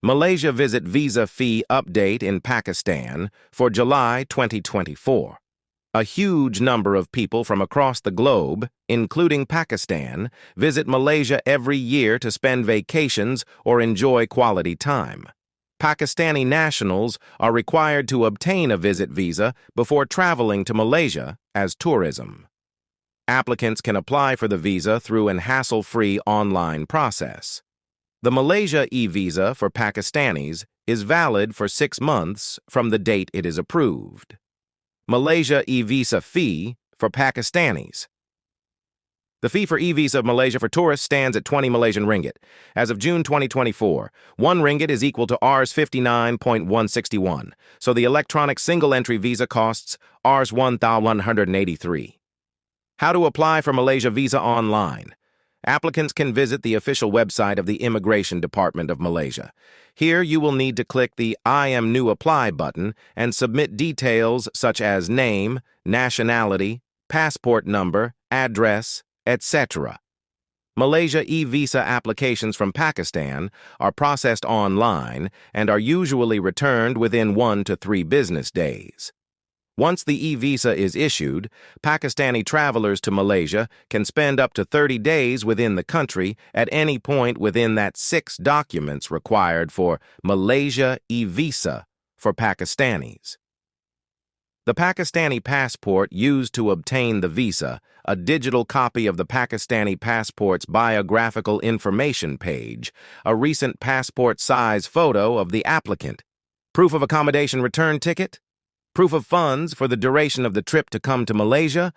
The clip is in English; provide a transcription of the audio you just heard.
Malaysia Visit Visa Fee Update in Pakistan for July 2024. A huge number of people from across the globe, including Pakistan, visit Malaysia every year to spend vacations or enjoy quality time. Pakistani nationals are required to obtain a visit visa before traveling to Malaysia as tourism. Applicants can apply for the visa through an hassle-free online process. The Malaysia Evisa for Pakistanis is valid for 6 months from the date it is approved. Malaysia Evisa Fee for Pakistanis. The fee for E-Visa of Malaysia for tourists stands at 20 Malaysian ringgit. As of June 2024, 1 ringgit is equal to Rs 59.161, so the electronic single-entry visa costs Rs 1,183. How to apply for Malaysia Visa online. Applicants can visit the official website of the Immigration Department of Malaysia. Here you will need to click the I am new apply button and submit details such as name, nationality, passport number, address, etc. Malaysia e-visa applications from Pakistan are processed online and are usually returned within 1 to 3 business days. Once the e-visa is issued, Pakistani travelers to Malaysia can spend up to 30 days within the country at any point within that 6 documents required for Malaysia Evisa for Pakistanis. The Pakistani passport used to obtain the visa, a digital copy of the Pakistani passport's biographical information page, a recent passport-size photo of the applicant, proof of accommodation return ticket, proof of funds for the duration of the trip to come to Malaysia,